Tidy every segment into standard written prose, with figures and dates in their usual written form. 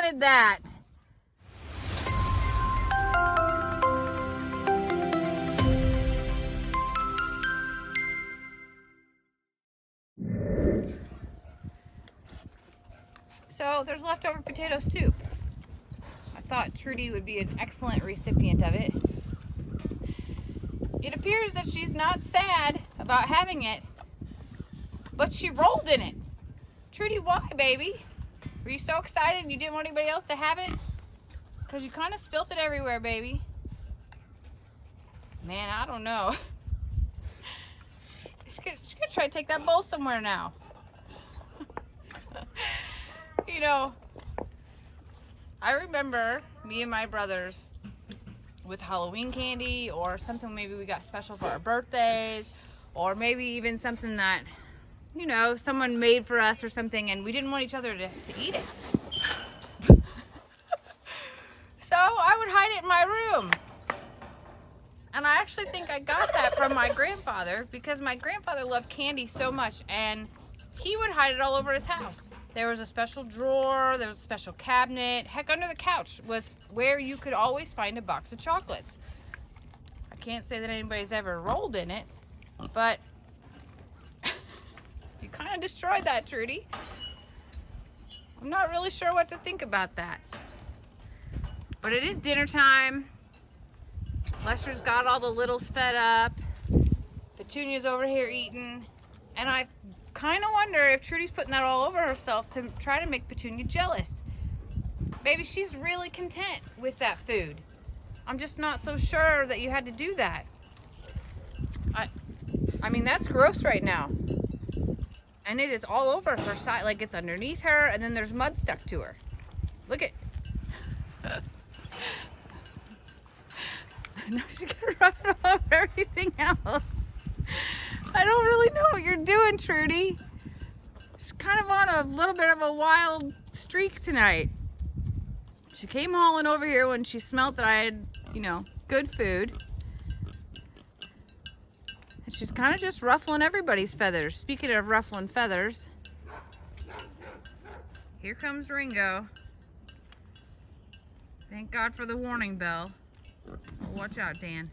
wanted that. So there's leftover potato soup. I thought Trudy would be an excellent recipient of it. It appears that she's not sad about having it, but she rolled in it. Trudy, why, baby? Were you so excited you didn't want anybody else to have it? Because you kind of spilt it everywhere, baby. Man, I don't know. She's gonna try to take that bowl somewhere now. You know, I remember me and my brothers with Halloween candy or something maybe we got special for our birthdays, or maybe even something that, you know, someone made for us or something and we didn't want each other to eat it. So I would hide it in my room. And I actually think I got that from my grandfather, because my grandfather loved candy so much and he would hide it all over his house. There was a special drawer, there was a special cabinet. Heck, under the couch was where you could always find a box of chocolates. I can't say that anybody's ever rolled in it, but you kind of destroyed that, Trudy. I'm not really sure what to think about that. But it is dinner time. Lester's got all the littles fed up. Petunia's over here eating. And I kind of wonder if Trudy's putting that all over herself to try to make Petunia jealous. Baby, she's really content with that food. I'm just not so sure that you had to do that. I mean, that's gross right now. And it is all over her side, like it's underneath her, and then there's mud stuck to her. Look at. Now she's gonna rub it all over everything else. I don't really know what you're doing, Trudy. She's kind of on a little bit of a wild streak tonight. She came hauling over here when she smelt that I had, you know, good food. And she's kind of just ruffling everybody's feathers. Speaking of ruffling feathers, here comes Ringo. Thank God for the warning bell. Oh, watch out, Dan.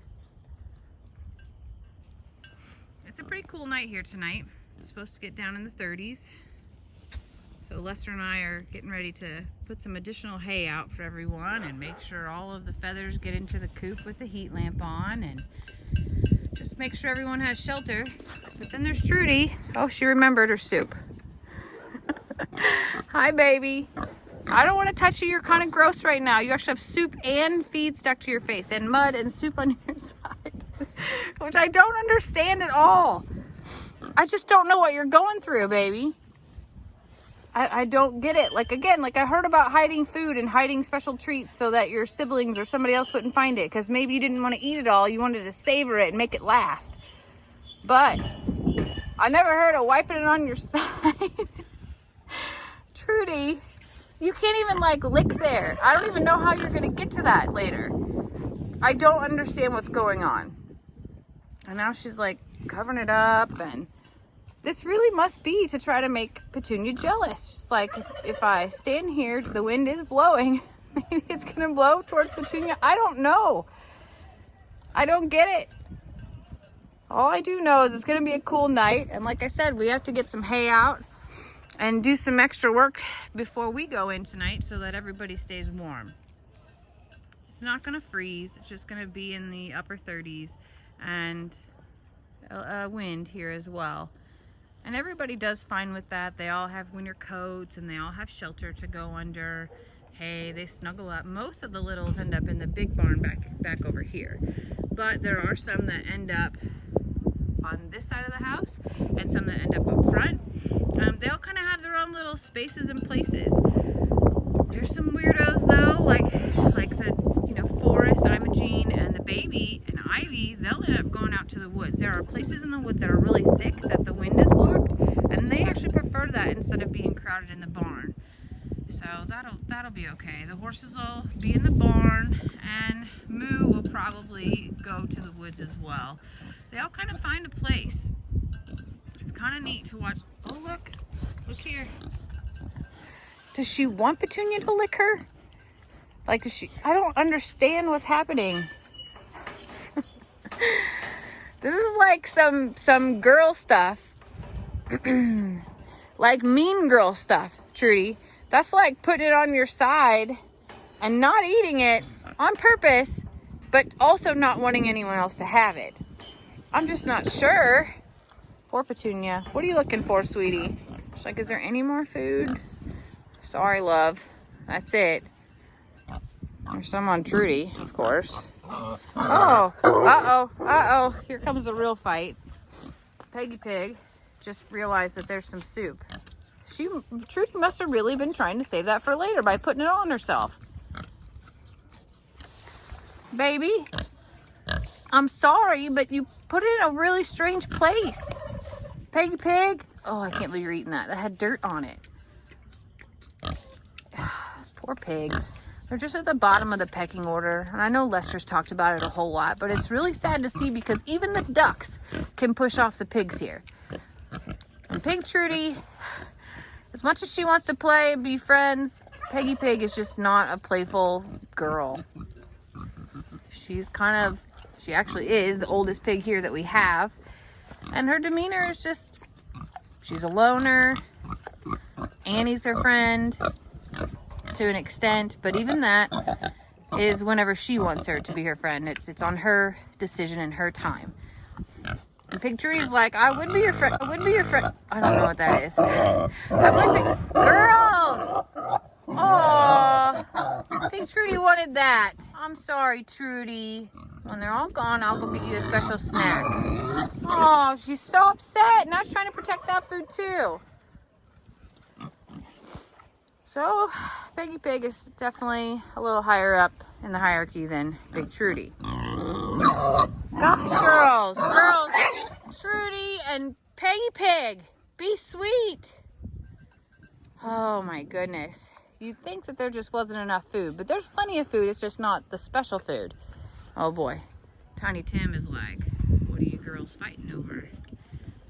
It's a pretty cool night here tonight. It's supposed to get down in the 30s. So Lester and I are getting ready to put some additional hay out for everyone and make sure all of the feathers get into the coop with the heat lamp on, and just make sure everyone has shelter. But then there's Trudy. Oh, she remembered her soup. Hi, baby. I don't want to touch you. You're kind of gross right now. You actually have soup and feed stuck to your face, and mud and soup on your side, which I don't understand at all. I just don't know what you're going through, baby. I don't get it. Like, again, like I heard about hiding food and hiding special treats so that your siblings or somebody else wouldn't find it, because maybe you didn't want to eat it all. You wanted to savor it and make it last. But I never heard of wiping it on your side. Trudy, you can't even like lick there. I don't even know how you're going to get to that later. I don't understand what's going on. And now she's like covering it up, and this really must be to try to make Petunia jealous. Just like if I stand here, the wind is blowing. Maybe it's going to blow towards Petunia. I don't know. I don't get it. All I do know is it's going to be a cool night. And like I said, we have to get some hay out and do some extra work before we go in tonight so that everybody stays warm. It's not going to freeze. It's just going to be in the upper 30s and wind here as well. And everybody does fine with that. They all have winter coats and they all have shelter to go under. Hay, they snuggle up. Most of the littles end up in the big barn back over here. But there are some that end up on this side of the house and some that end up front. They all kind of have their own little spaces and places. There's some weirdos though, like the Forrest, Imogene, and the baby and Ivy. They'll end up going out to the woods. There are places in the woods that are really thick that the wind is blocked, and they actually prefer that instead of being crowded in the barn. So that'll be okay. The horses will be in the barn, and Moo will probably go to the woods as well. They all kind of find a place. It's kind of neat to watch. Oh, look here. Does she want Petunia to lick her? Like, does she? I don't understand what's happening. This is like some girl stuff. Like mean girl stuff, Trudy. That's like putting it on your side and not eating it on purpose, but also not wanting anyone else to have it. I'm just not sure. Poor Petunia. What are you looking for, sweetie? She's like, is there any more food? Sorry, love. That's it. There's some on Trudy, of course. Oh, uh-oh. Here comes the real fight. Peggy Pig just realized that there's some soup. Trudy must have really been trying to save that for later by putting it on herself. Baby, I'm sorry, but you put it in a really strange place. Peggy Pig. Oh, I can't believe you're eating that. That had dirt on it. Poor pigs. They're just at the bottom of the pecking order. And I know Lester's talked about it a whole lot, but it's really sad to see because even the ducks can push off the pigs here. And Pig Trudy, as much as she wants to play and be friends, Peggy Pig is just not a playful girl. She actually is the oldest pig here that we have. And her demeanor is just, she's a loner. Annie's her friend to an extent, but even that is whenever she wants her to be her friend. It's on her decision and her time. And Pig Trudy's like, I would be your friend. I would be your friend. I don't know what that is. I would be. Girls! Aww. Pig Trudy wanted that. I'm sorry, Trudy. When they're all gone, I'll go get you a special snack. Oh, she's so upset. Now she's trying to protect that food too. So, Peggy Pig is definitely a little higher up in the hierarchy than Big Trudy. Gosh, girls, Trudy and Peggy Pig, be sweet. Oh my goodness. You'd think that there just wasn't enough food, but there's plenty of food. It's just not the special food. Oh boy. Tiny Tim is like, what are you girls fighting over?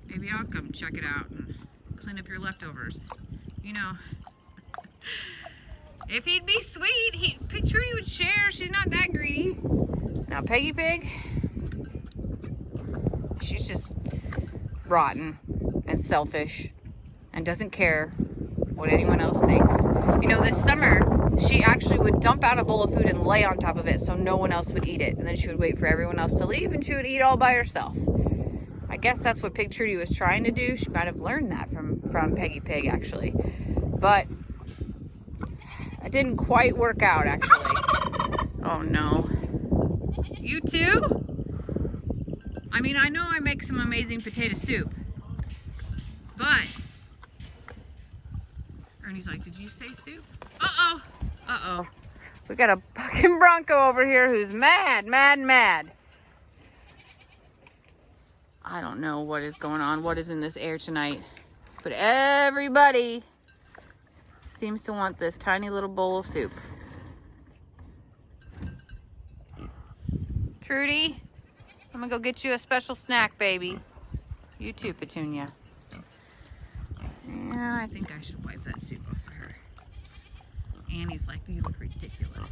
Maybe I'll come check it out and clean up your leftovers. You know, if he'd be sweet, Pig Trudy would share. She's not that greedy. Now Peggy Pig, she's just rotten and selfish and doesn't care what anyone else thinks. You know, this summer, she actually would dump out a bowl of food and lay on top of it so no one else would eat it. And then she would wait for everyone else to leave and she would eat all by herself. I guess that's what Pig Trudy was trying to do. She might have learned that from Peggy Pig, actually. But it didn't quite work out, actually. Oh, no. You too? I mean, I know I make some amazing potato soup. But Ernie's like, did you say soup? Uh-oh. Uh-oh. We got a fucking Bronco over here who's mad. I don't know what is going on, what is in this air tonight. But everybody seems to want this tiny little bowl of soup. Trudy, I'm gonna go get you a special snack, baby. You too, Petunia. Yeah, I think I should wipe that soup off for her. Annie's like, you look ridiculous.